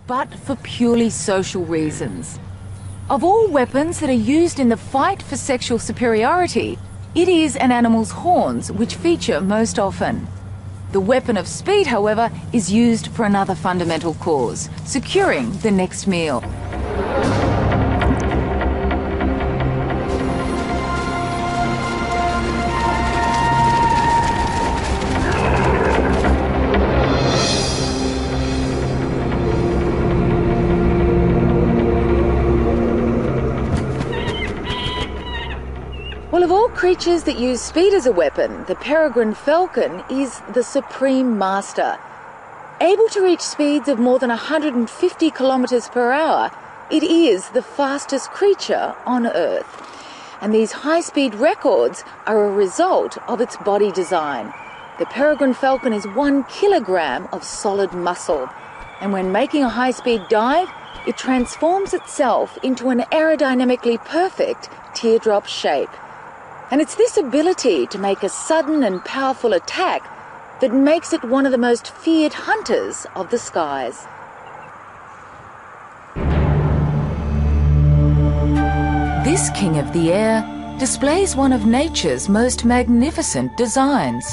But for purely social reasons. Of all weapons that are used in the fight for sexual superiority, it is an animal's horns which feature most often. The weapon of speed, however, is used for another fundamental cause: securing the next meal. Well, of all creatures that use speed as a weapon, the peregrine falcon is the supreme master. Able to reach speeds of more than 150 kilometres per hour, it is the fastest creature on Earth. And these high-speed records are a result of its body design. The peregrine falcon is 1 kilogram of solid muscle, and when making a high-speed dive, it transforms itself into an aerodynamically perfect teardrop shape. And it's this ability to make a sudden and powerful attack that makes it one of the most feared hunters of the skies. This king of the air displays one of nature's most magnificent designs.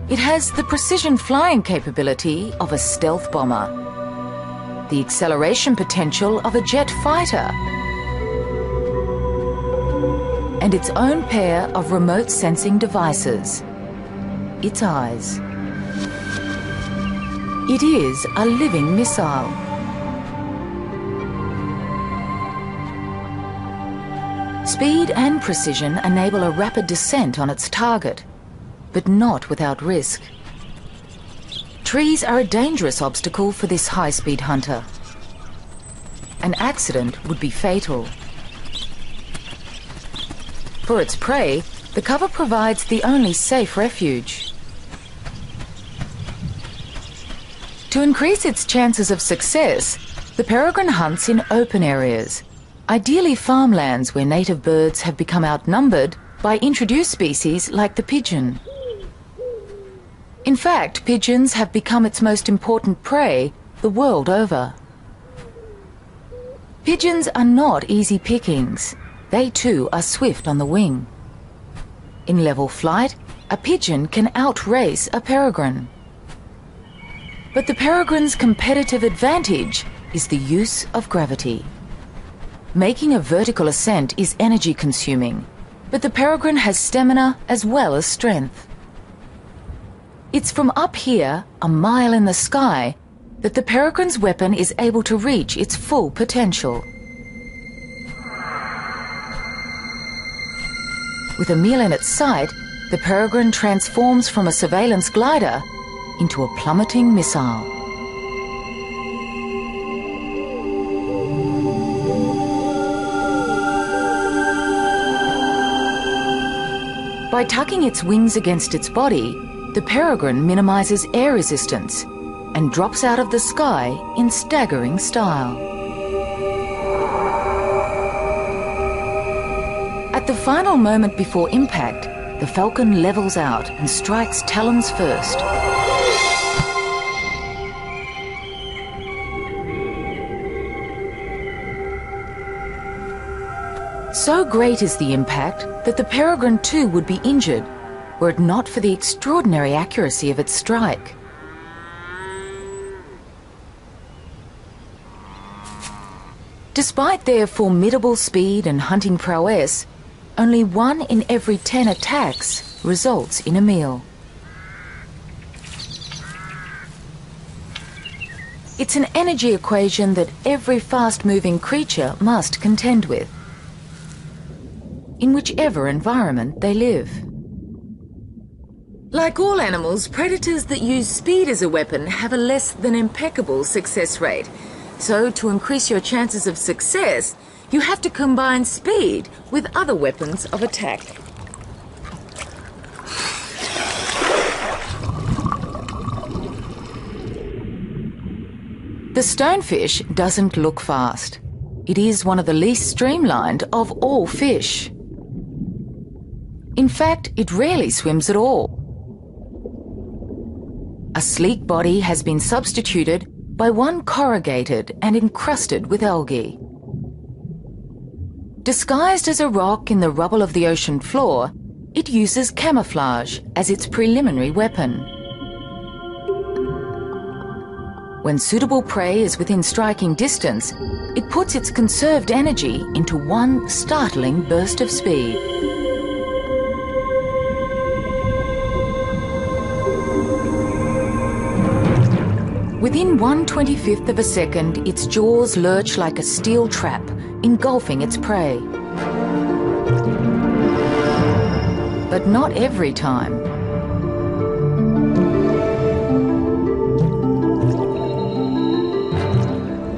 It has the precision flying capability of a stealth bomber, the acceleration potential of a jet fighter, and its own pair of remote sensing devices, its eyes. It is a living missile. Speed and precision enable a rapid descent on its target, but not without risk. Trees are a dangerous obstacle for this high-speed hunter. An accident would be fatal. For its prey, the cover provides the only safe refuge. To increase its chances of success, the peregrine hunts in open areas, ideally farmlands where native birds have become outnumbered by introduced species like the pigeon. In fact, pigeons have become its most important prey the world over. Pigeons are not easy pickings. They too are swift on the wing. In level flight, a pigeon can outrace a peregrine. But the peregrine's competitive advantage is the use of gravity. Making a vertical ascent is energy consuming, but the peregrine has stamina as well as strength. It's from up here, a mile in the sky, that the peregrine's weapon is able to reach its full potential. With a meal in its sight, the peregrine transforms from a surveillance glider into a plummeting missile. By tucking its wings against its body, the peregrine minimizes air resistance and drops out of the sky in staggering style. At the final moment before impact, the falcon levels out and strikes talons first. So great is the impact that the peregrine too would be injured were it not for the extraordinary accuracy of its strike. Despite their formidable speed and hunting prowess, only 1 in every 10 attacks results in a meal. It's an energy equation that every fast-moving creature must contend with, in whichever environment they live. Like all animals, predators that use speed as a weapon have a less than impeccable success rate. So, to increase your chances of success, you have to combine speed with other weapons of attack. The stonefish doesn't look fast. It is one of the least streamlined of all fish. In fact, it rarely swims at all. A sleek body has been substituted by one corrugated and encrusted with algae. Disguised as a rock in the rubble of the ocean floor, it uses camouflage as its preliminary weapon. When suitable prey is within striking distance, it puts its conserved energy into one startling burst of speed. Within 1/25th of a second, its jaws lurch like a steel trap, engulfing its prey. But not every time.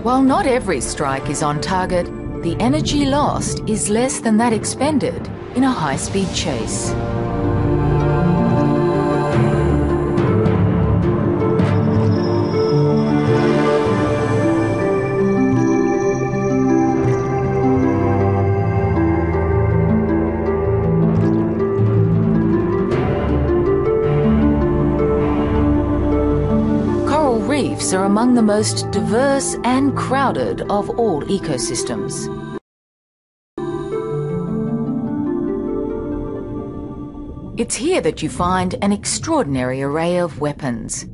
While not every strike is on target, the energy lost is less than that expended in a high-speed chase. Reefs are among the most diverse and crowded of all ecosystems. It's here that you find an extraordinary array of weapons,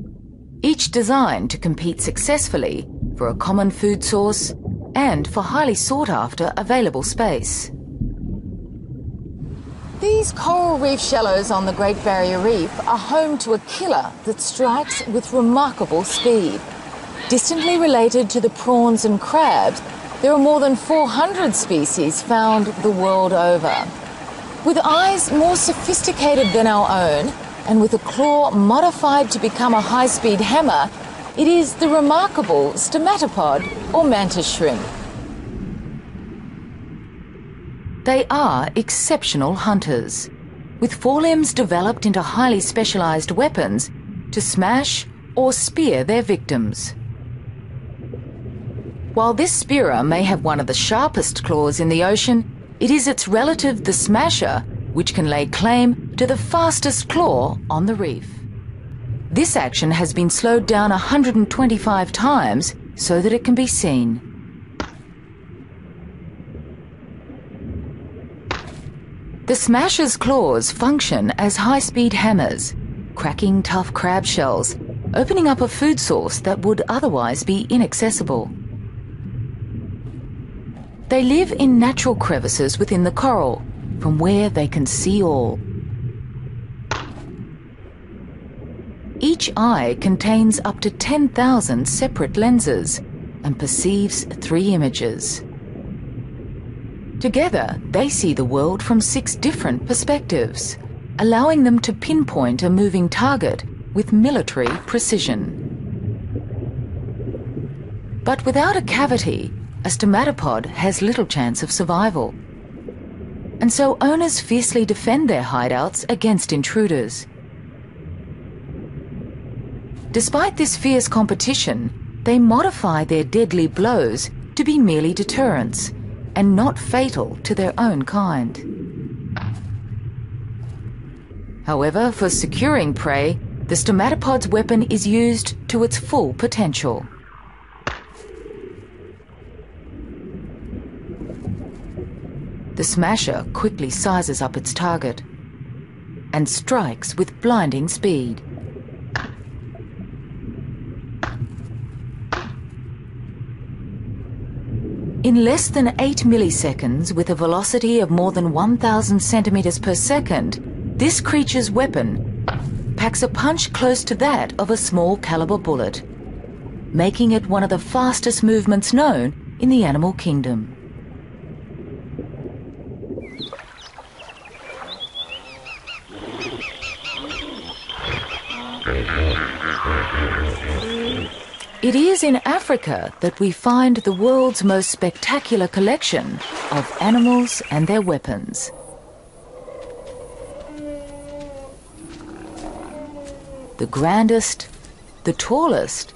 each designed to compete successfully for a common food source and for highly sought-after available space. These coral reef shallows on the Great Barrier Reef are home to a killer that strikes with remarkable speed. Distantly related to the prawns and crabs, there are more than 400 species found the world over. With eyes more sophisticated than our own, and with a claw modified to become a high-speed hammer, it is the remarkable stomatopod or mantis shrimp. They are exceptional hunters, with forelimbs developed into highly specialized weapons to smash or spear their victims. While this spearer may have one of the sharpest claws in the ocean, it is its relative, the smasher, which can lay claim to the fastest claw on the reef. This action has been slowed down 125 times so that it can be seen. The smasher's claws function as high-speed hammers, cracking tough crab shells, opening up a food source that would otherwise be inaccessible. They live in natural crevices within the coral, from where they can see all. Each eye contains up to 10,000 separate lenses and perceives 3 images. Together, they see the world from 6 different perspectives, allowing them to pinpoint a moving target with military precision. But without a cavity, a stomatopod has little chance of survival. And so owners fiercely defend their hideouts against intruders. Despite this fierce competition, they modify their deadly blows to be merely deterrents and not fatal to their own kind. However, for securing prey, the stomatopod's weapon is used to its full potential. The smasher quickly sizes up its target and strikes with blinding speed. In less than 8 milliseconds, with a velocity of more than 1,000 centimeters per second, this creature's weapon packs a punch close to that of a small caliber bullet, making it one of the fastest movements known in the animal kingdom. It is in Africa that we find the world's most spectacular collection of animals and their weapons. The grandest, the tallest,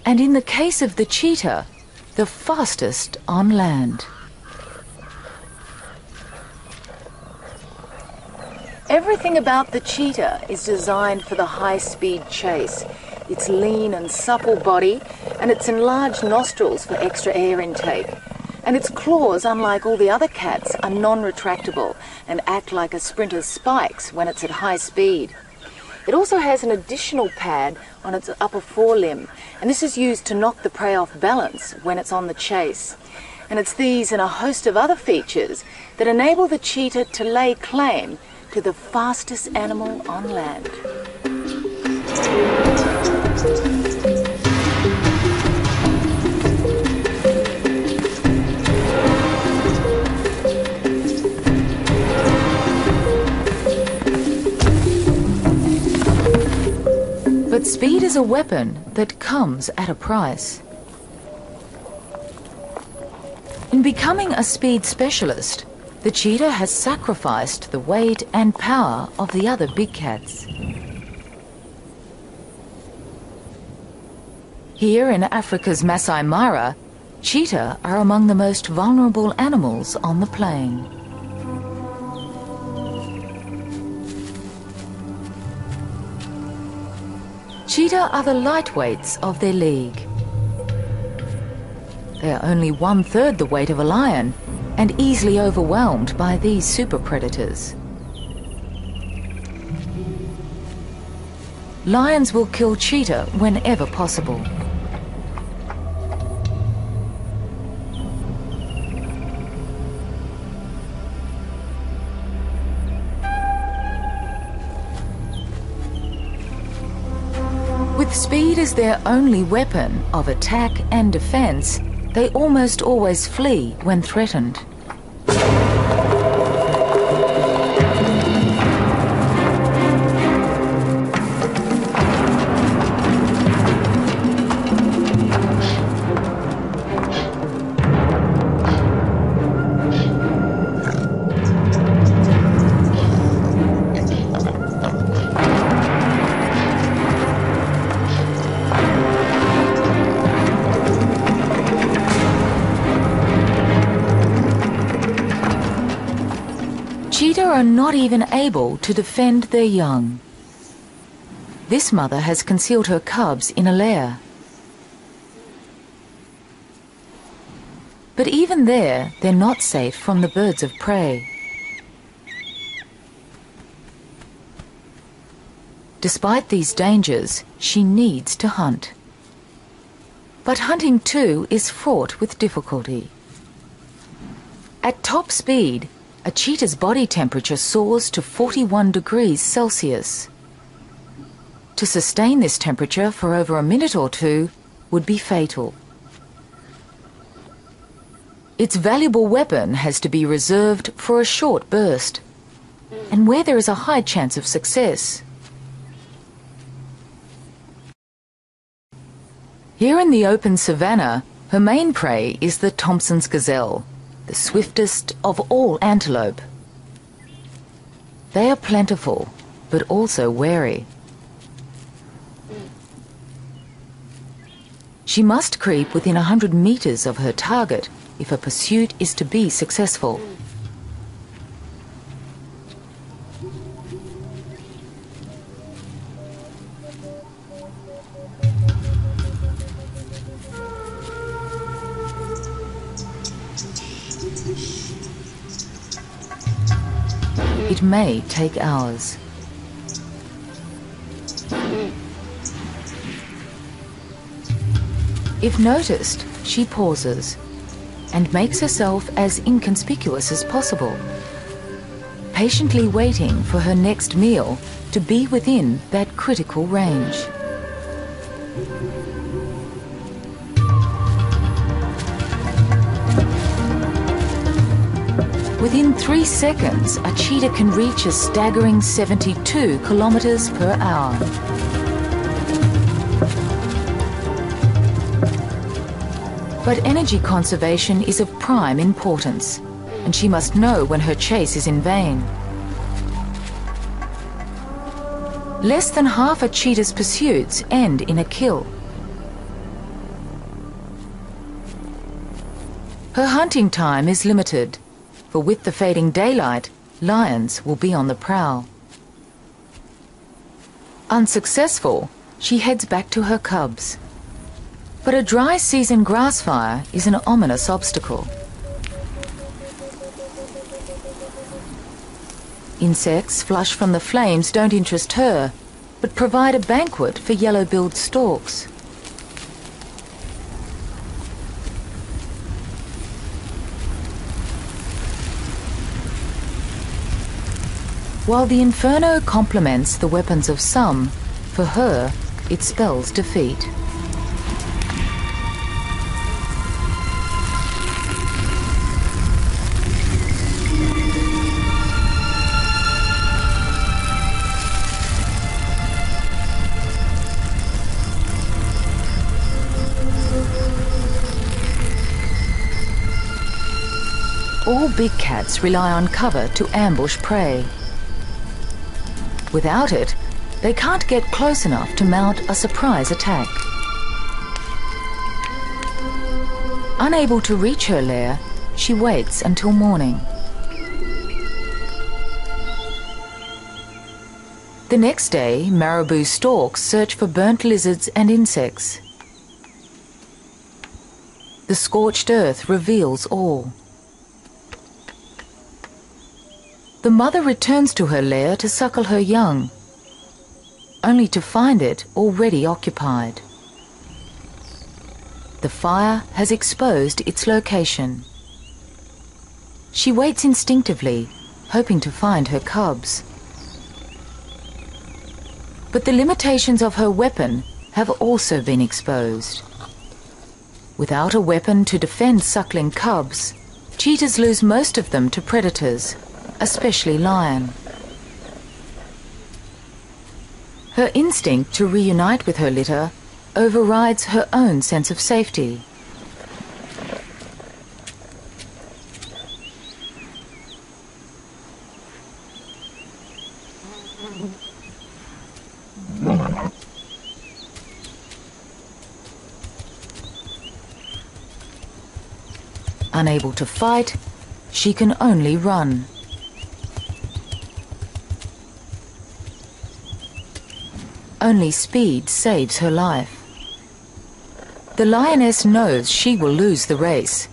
and in the case of the cheetah, the fastest on land. Everything about the cheetah is designed for the high-speed chase. its lean and supple body, and its enlarged nostrils for extra air intake. And its claws, unlike all the other cats, are non-retractable and act like a sprinter's spikes when it's at high speed. It also has an additional pad on its upper forelimb, and this is used to knock the prey off balance when it's on the chase. And it's these and a host of other features that enable the cheetah to lay claim to the fastest animal on land. But speed is a weapon that comes at a price. In becoming a speed specialist, the cheetah has sacrificed the weight and power of the other big cats. Here in Africa's Masai Mara, cheetah are among the most vulnerable animals on the plain. Cheetah are the lightweights of their league. They are only 1/3 the weight of a lion and easily overwhelmed by these super predators. Lions will kill cheetah whenever possible. With speed as their only weapon of attack and defense, they almost always flee when threatened. Cheetah are not even able to defend their young. This mother has concealed her cubs in a lair. But even there, they're not safe from the birds of prey. Despite these dangers, she needs to hunt. But hunting too is fraught with difficulty. At top speed, a cheetah's body temperature soars to 41 degrees Celsius. To sustain this temperature for over a minute or two would be fatal. Its valuable weapon has to be reserved for a short burst, and where there is a high chance of success. Here in the open savanna, her main prey is the Thompson's gazelle, the swiftest of all antelope. They are plentiful, but also wary. She must creep within 100 meters of her target if her pursuit is to be successful. It may take hours. If noticed, she pauses and makes herself as inconspicuous as possible, patiently waiting for her next meal to be within that critical range. Within 3 seconds, a cheetah can reach a staggering 72 kilometers per hour. But energy conservation is of prime importance, and she must know when her chase is in vain. Less than half a cheetah's pursuits end in a kill. Her hunting time is limited, for with the fading daylight, lions will be on the prowl. Unsuccessful, she heads back to her cubs. But a dry season grass fire is an ominous obstacle. Insects flush from the flames don't interest her, but provide a banquet for yellow-billed storks. While the inferno complements the weapons of some, for her, it spells defeat. All big cats rely on cover to ambush prey. Without it, they can't get close enough to mount a surprise attack. Unable to reach her lair, she waits until morning. The next day, marabou storks search for burnt lizards and insects. The scorched earth reveals all. The mother returns to her lair to suckle her young, only to find it already occupied. The fire has exposed its location. She waits instinctively, hoping to find her cubs. But the limitations of her weapon have also been exposed. Without a weapon to defend suckling cubs, cheetahs lose most of them to predators, especially lion. Her instinct to reunite with her litter overrides her own sense of safety. Unable to fight, she can only run. Only speed saves her life. The lioness knows she will lose the race,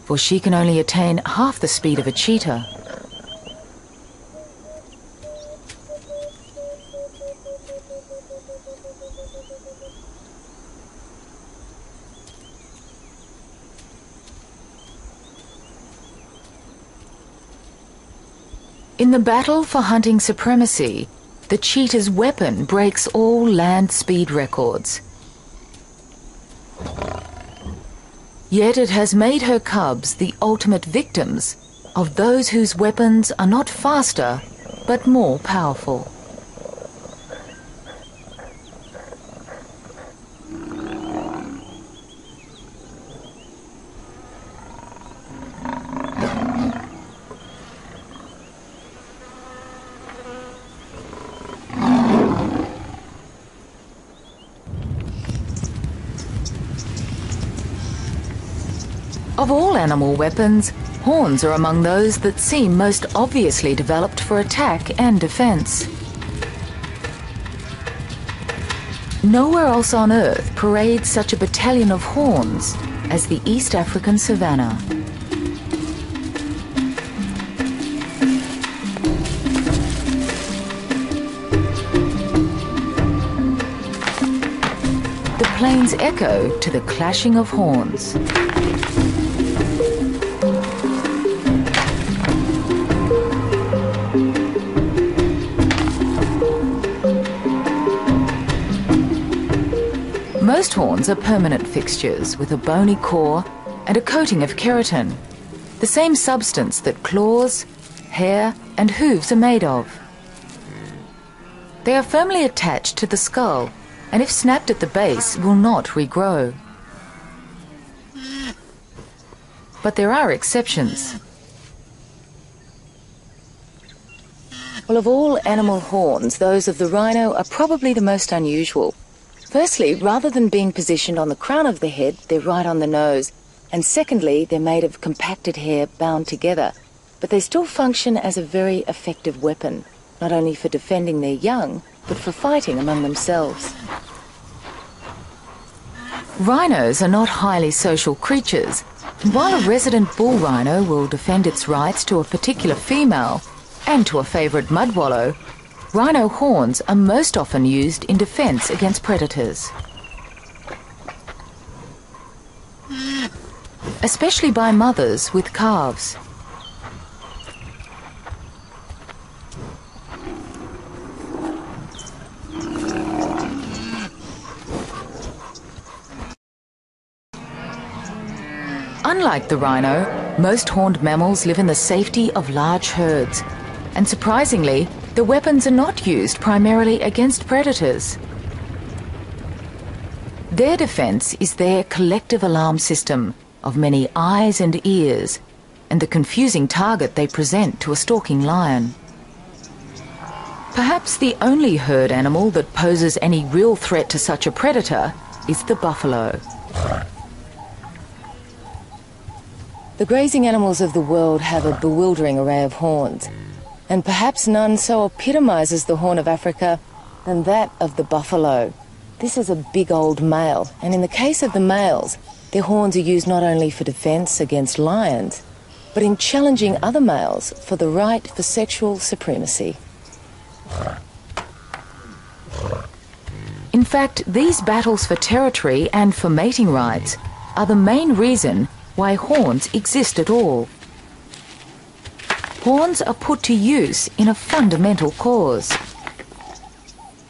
for she can only attain half the speed of a cheetah. In the battle for hunting supremacy, the cheetah's weapon breaks all land speed records. Yet it has made her cubs the ultimate victims of those whose weapons are not faster, but more powerful. Of all animal weapons, horns are among those that seem most obviously developed for attack and defense. Nowhere else on Earth parades such a battalion of horns as the East African savannah. The plains echo to the clashing of horns. Most horns are permanent fixtures with a bony core and a coating of keratin, the same substance that claws, hair and hooves are made of. They are firmly attached to the skull and if snapped at the base will not regrow. But there are exceptions. Well, of all animal horns, those of the rhino are probably the most unusual. Firstly, rather than being positioned on the crown of the head, they're right on the nose. And secondly, they're made of compacted hair bound together. But they still function as a very effective weapon, not only for defending their young, but for fighting among themselves. Rhinos are not highly social creatures, and while a resident bull rhino will defend its rights to a particular female and to a favourite mud wallow, rhino horns are most often used in defence against predators. Especially by mothers with calves. Unlike the rhino, most horned mammals live in the safety of large herds, and surprisingly, the weapons are not used primarily against predators. Their defence is their collective alarm system of many eyes and ears, and the confusing target they present to a stalking lion. Perhaps the only herd animal that poses any real threat to such a predator is the buffalo. The grazing animals of the world have a bewildering array of horns, and perhaps none so epitomises the Horn of Africa than that of the buffalo. This is a big old male, and in the case of the males, their horns are used not only for defence against lions, but in challenging other males for the right for sexual supremacy. In fact, these battles for territory and for mating rights are the main reason why horns exist at all. Horns are put to use in a fundamental cause.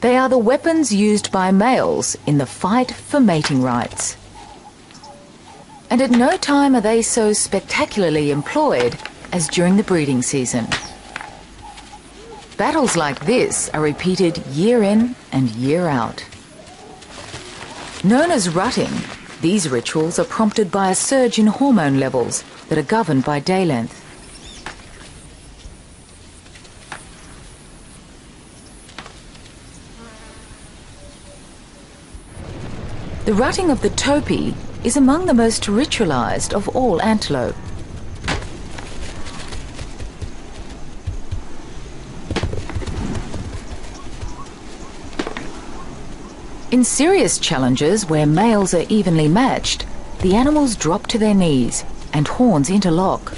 They are the weapons used by males in the fight for mating rights. And at no time are they so spectacularly employed as during the breeding season. Battles like this are repeated year in and year out. Known as rutting, these rituals are prompted by a surge in hormone levels that are governed by day length. The rutting of the topee is among the most ritualized of all antelope. In serious challenges where males are evenly matched, the animals drop to their knees and horns interlock.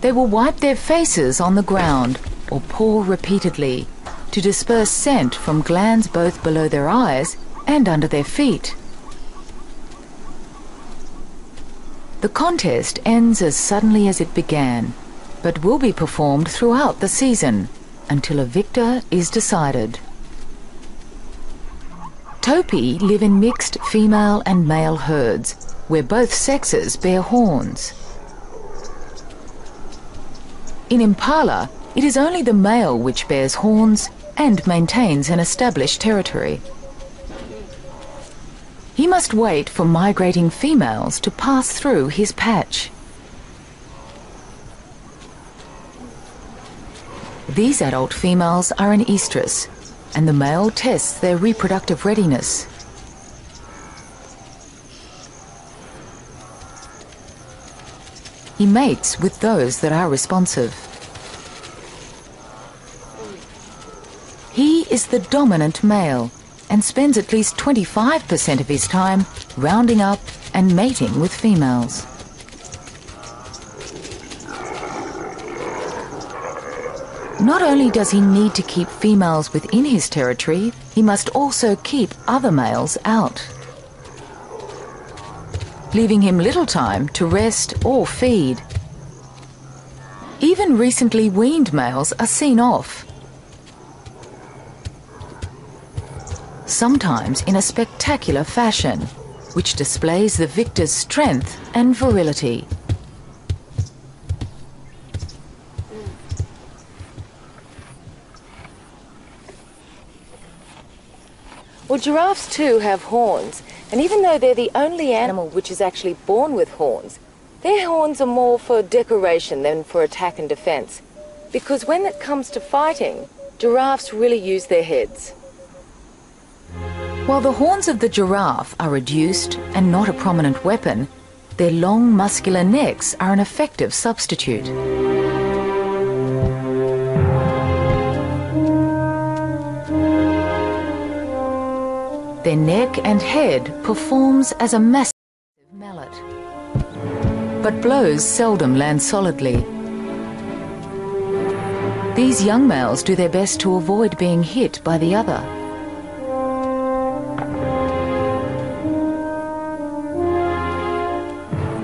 They will wipe their faces on the ground or paw repeatedly to disperse scent from glands both below their eyes and under their feet. The contest ends as suddenly as it began, but will be performed throughout the season until a victor is decided. Topee live in mixed female and male herds, where both sexes bear horns. In impala, it is only the male which bears horns and maintains an established territory. He must wait for migrating females to pass through his patch. These adult females are in estrus, and the male tests their reproductive readiness. He mates with those that are responsive. He is the dominant male and spends at least 25% of his time rounding up and mating with females. Not only does he need to keep females within his territory, he must also keep other males out, leaving him little time to rest or feed. Even recently weaned males are seen off, sometimes in a spectacular fashion, which displays the victor's strength and virility. Well, giraffes too have horns, and even though they're the only animal which is actually born with horns, their horns are more for decoration than for attack and defence, because when it comes to fighting, giraffes really use their heads. While the horns of the giraffe are reduced and not a prominent weapon, their long muscular necks are an effective substitute. Their neck and head performs as a massive mallet. But blows seldom land solidly. These young males do their best to avoid being hit by the other.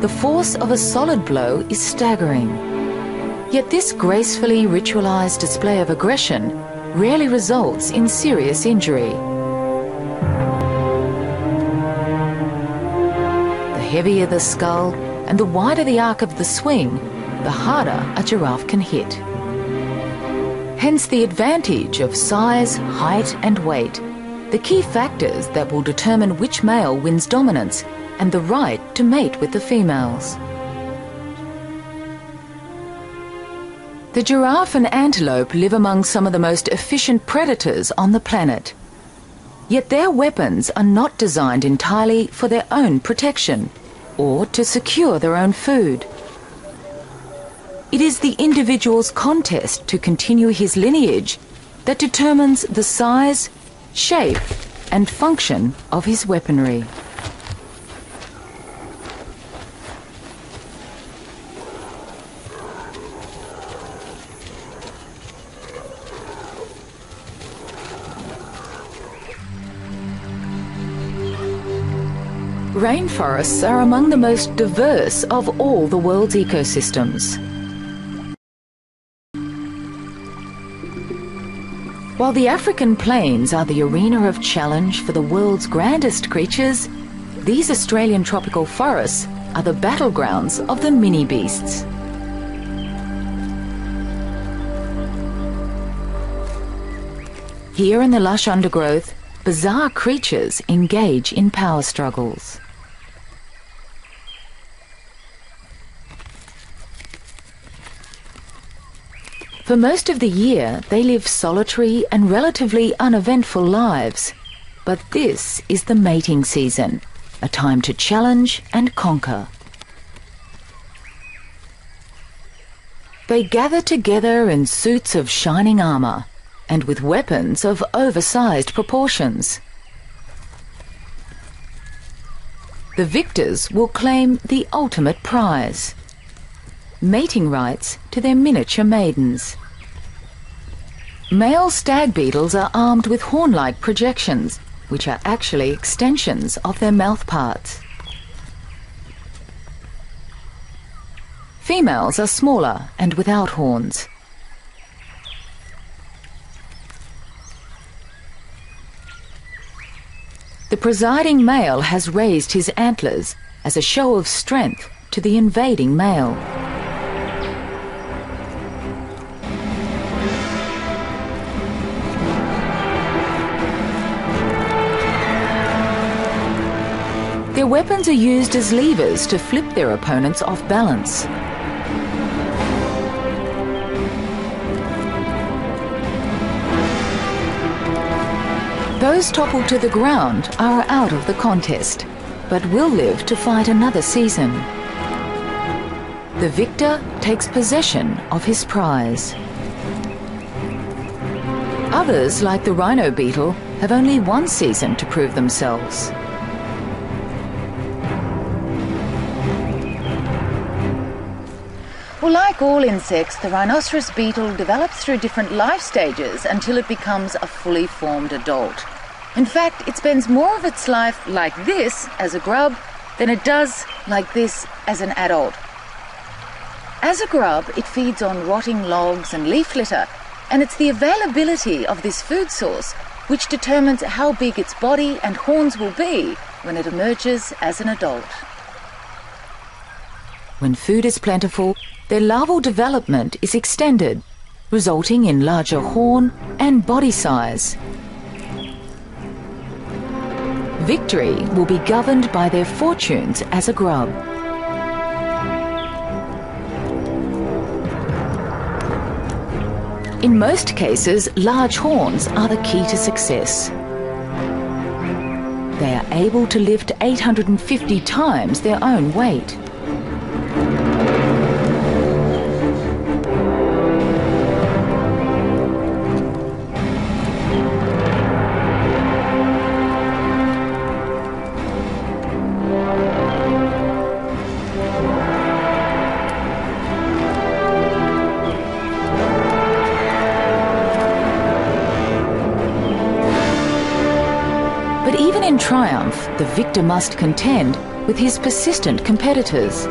The force of a solid blow is staggering. Yet this gracefully ritualized display of aggression rarely results in serious injury. The heavier the skull and the wider the arc of the swing, the harder a giraffe can hit. Hence the advantage of size, height and weight, the key factors that will determine which male wins dominance and the right to mate with the females. The giraffe and antelope live among some of the most efficient predators on the planet. Yet their weapons are not designed entirely for their own protection or to secure their own food. It is the individual's contest to continue his lineage that determines the size, shape and function of his weaponry. Rainforests are among the most diverse of all the world's ecosystems. While the African plains are the arena of challenge for the world's grandest creatures, these Australian tropical forests are the battlegrounds of the mini-beasts. Here in the lush undergrowth, bizarre creatures engage in power struggles. For most of the year, they live solitary and relatively uneventful lives. But this is the mating season, a time to challenge and conquer. They gather together in suits of shining armour and with weapons of oversized proportions. The victors will claim the ultimate prize: mating rights to their miniature maidens. Male stag beetles are armed with horn-like projections, which are actually extensions of their mouth parts. Females are smaller and without horns. The presiding male has raised his antlers as a show of strength to the invading male. Their weapons are used as levers to flip their opponents off balance. Those toppled to the ground are out of the contest, but will live to fight another season. The victor takes possession of his prize. Others, like the rhino beetle, have only one season to prove themselves. Well, like all insects, the rhinoceros beetle develops through different life stages until it becomes a fully formed adult. In fact, it spends more of its life like this as a grub than it does like this as an adult. As a grub, it feeds on rotting logs and leaf litter, and it's the availability of this food source which determines how big its body and horns will be when it emerges as an adult. When food is plentiful, their larval development is extended, resulting in larger horn and body size. Victory will be governed by their fortunes as a grub. In most cases, large horns are the key to success. They are able to lift 850 times their own weight. triumph, the victor must contend with his persistent competitors,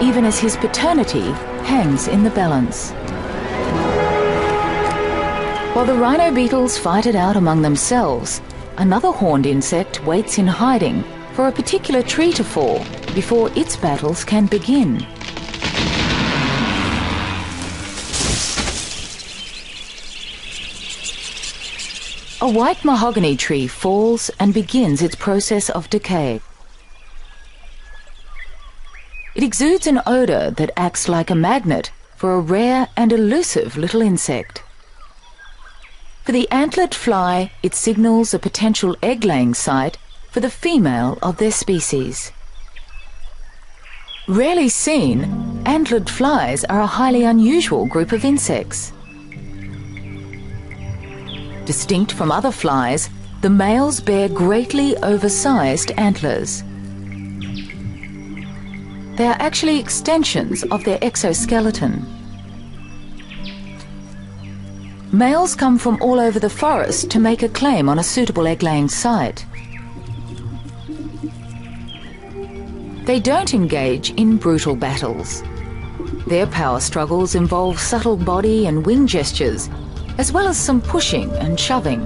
even as his paternity hangs in the balance. While the rhino beetles fight it out among themselves, another horned insect waits in hiding for a particular tree to fall before its battles can begin. A white mahogany tree falls and begins its process of decay. It exudes an odour that acts like a magnet for a rare and elusive little insect. For the antlered fly, it signals a potential egg-laying site for the female of their species. Rarely seen, antlered flies are a highly unusual group of insects. Distinct from other flies, the males bear greatly oversized antlers. They are actually extensions of their exoskeleton. Males come from all over the forest to make a claim on a suitable egg-laying site. They don't engage in brutal battles. Their power struggles involve subtle body and wing gestures, as well as some pushing and shoving.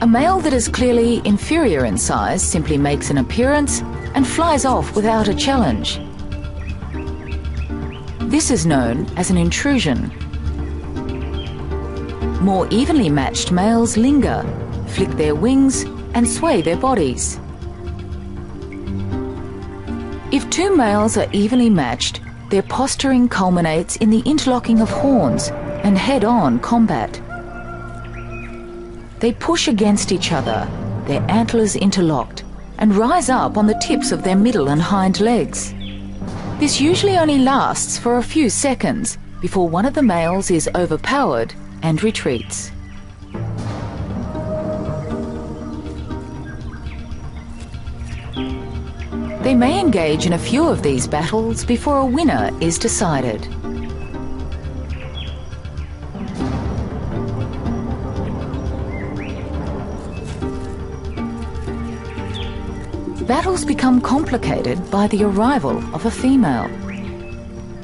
A male that is clearly inferior in size simply makes an appearance and flies off without a challenge. This is known as an intrusion. More evenly matched males linger, flick their wings and sway their bodies. If two males are evenly matched, their posturing culminates in the interlocking of horns and head-on combat. They push against each other, their antlers interlocked, and rise up on the tips of their middle and hind legs. This usually only lasts for a few seconds before one of the males is overpowered and retreats. They may engage in a few of these battles before a winner is decided. Battles become complicated by the arrival of a female.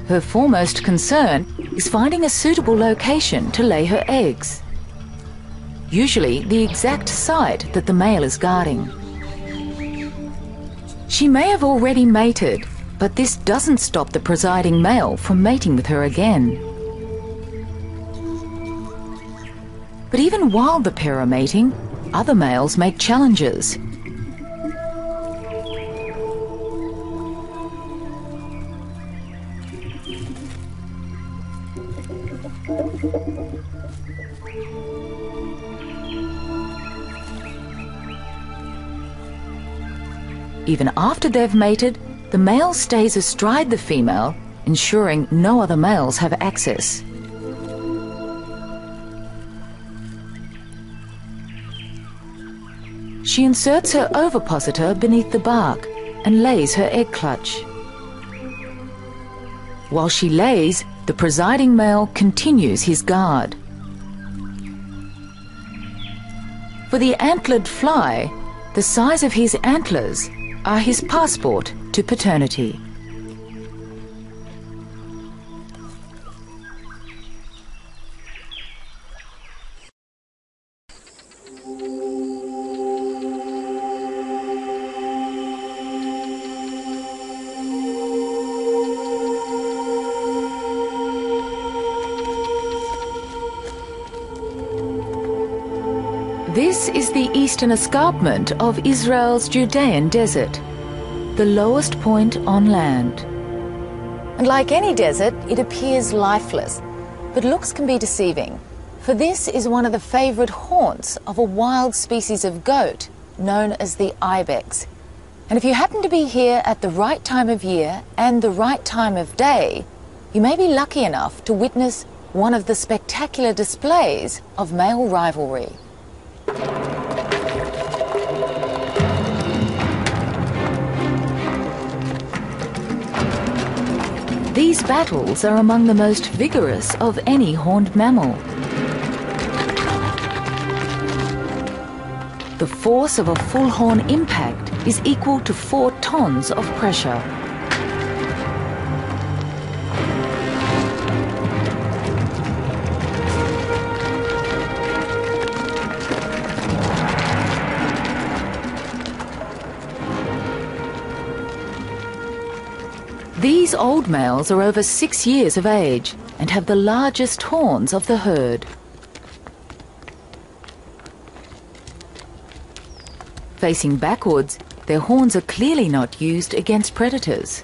Her foremost concern is finding a suitable location to lay her eggs, usually the exact site that the male is guarding. She may have already mated, but this doesn't stop the presiding male from mating with her again. But even while the pair are mating, other males make challenges. Even after they've mated, the male stays astride the female, ensuring no other males have access. She inserts her ovipositor beneath the bark and lays her egg clutch. While she lays, the presiding male continues his guard. For the antlered fly, the size of his antlers are his passport to paternity. This is the eastern escarpment of Israel's Judean desert, the lowest point on land. And like any desert, it appears lifeless, but looks can be deceiving, for this is one of the favourite haunts of a wild species of goat known as the ibex. And if you happen to be here at the right time of year and the right time of day, you may be lucky enough to witness one of the spectacular displays of male rivalry. These battles are among the most vigorous of any horned mammal. The force of a full horn impact is equal to 4 tons of pressure. These old males are over 6 years of age and have the largest horns of the herd. Facing backwards, their horns are clearly not used against predators.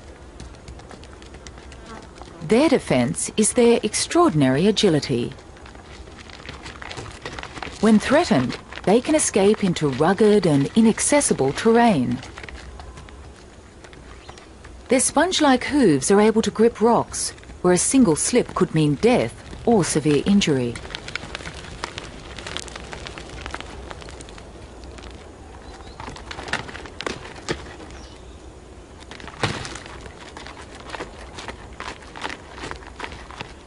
Their defense is their extraordinary agility. When threatened, they can escape into rugged and inaccessible terrain. Their sponge-like hooves are able to grip rocks, where a single slip could mean death or severe injury.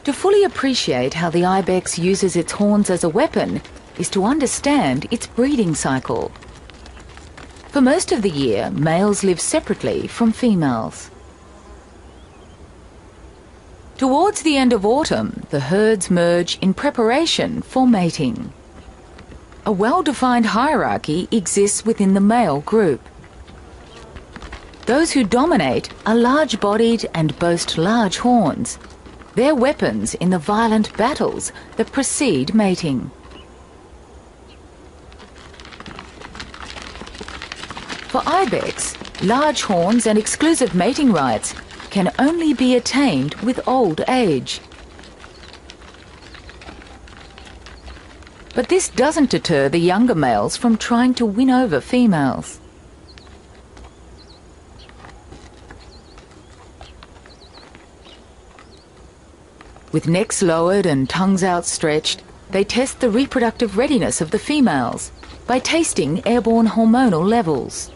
To fully appreciate how the ibex uses its horns as a weapon is to understand its breeding cycle. For most of the year, males live separately from females. Towards the end of autumn, the herds merge in preparation for mating. A well-defined hierarchy exists within the male group. Those who dominate are large-bodied and boast large horns. They're weapons in the violent battles that precede mating. For ibex, large horns and exclusive mating rights can only be attained with old age. But this doesn't deter the younger males from trying to win over females. With necks lowered and tongues outstretched, they test the reproductive readiness of the females by tasting airborne hormonal levels.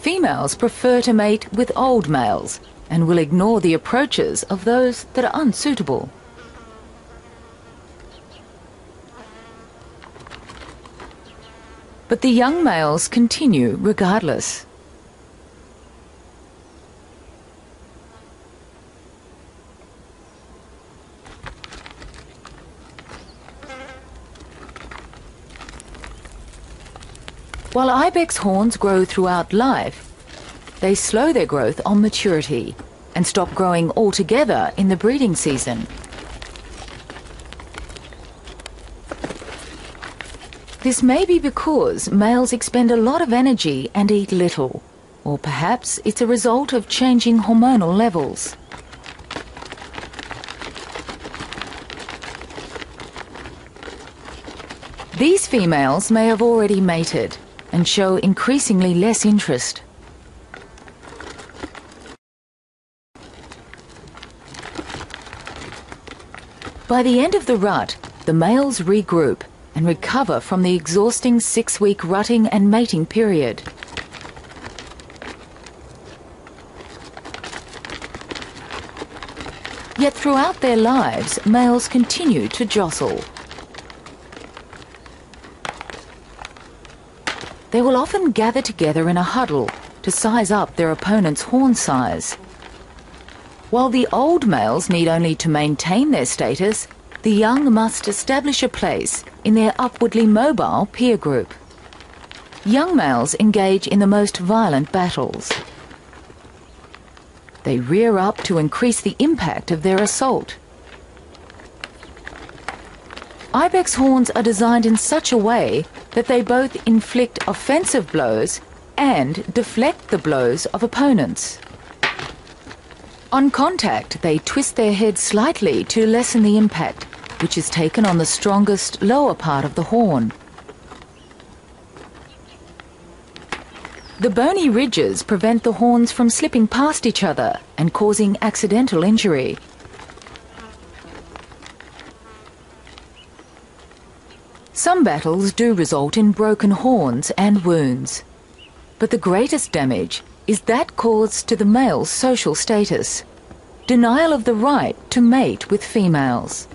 Females prefer to mate with old males and will ignore the approaches of those that are unsuitable. But the young males continue regardless. While ibex horns grow throughout life, they slow their growth on maturity and stop growing altogether in the breeding season. This may be because males expend a lot of energy and eat little, or perhaps it's a result of changing hormonal levels. These females may have already mated and show increasingly less interest. By the end of the rut, the males regroup and recover from the exhausting 6-week rutting and mating period. Yet throughout their lives, males continue to jostle. They will often gather together in a huddle to size up their opponent's horn size. While the old males need only to maintain their status, the young must establish a place in their upwardly mobile peer group. Young males engage in the most violent battles. They rear up to increase the impact of their assault. Ibex horns are designed in such a way that they both inflict offensive blows and deflect the blows of opponents. On contact, they twist their heads slightly to lessen the impact, which is taken on the strongest lower part of the horn. The bony ridges prevent the horns from slipping past each other and causing accidental injury. Some battles do result in broken horns and wounds, but the greatest damage is that caused to the male's social status, denial of the right to mate with females.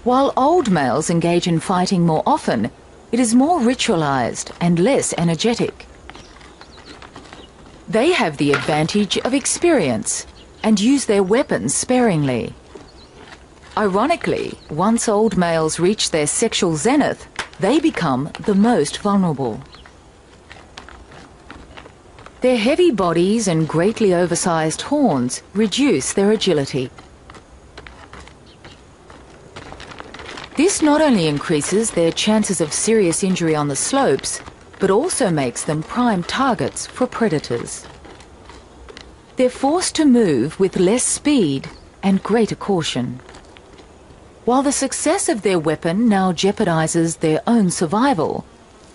While old males engage in fighting more often, it is more ritualized and less energetic. They have the advantage of experience and use their weapons sparingly. Ironically, once old males reach their sexual zenith, they become the most vulnerable. Their heavy bodies and greatly oversized horns reduce their agility. This not only increases their chances of serious injury on the slopes, but also makes them prime targets for predators. They're forced to move with less speed and greater caution. While the success of their weapon now jeopardizes their own survival,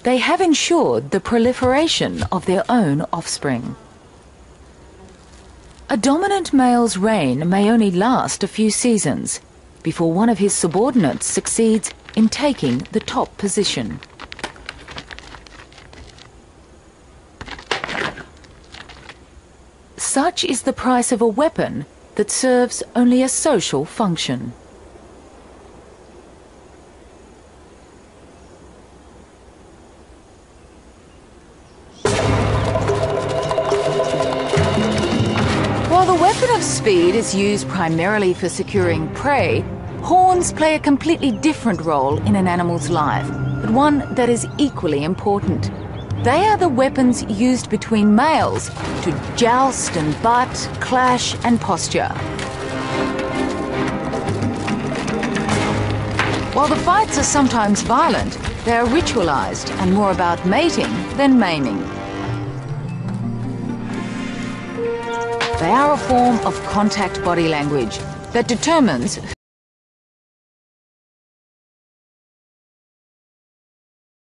they have ensured the proliferation of their own offspring. A dominant male's reign may only last a few seasons before one of his subordinates succeeds in taking the top position. Such is the price of a weapon that serves only a social function. While the weapon of speed is used primarily for securing prey, horns play a completely different role in an animal's life, but one that is equally important. They are the weapons used between males to joust and butt, clash and posture. While the fights are sometimes violent, they are ritualized and more about mating than maiming. They are a form of contact body language that determines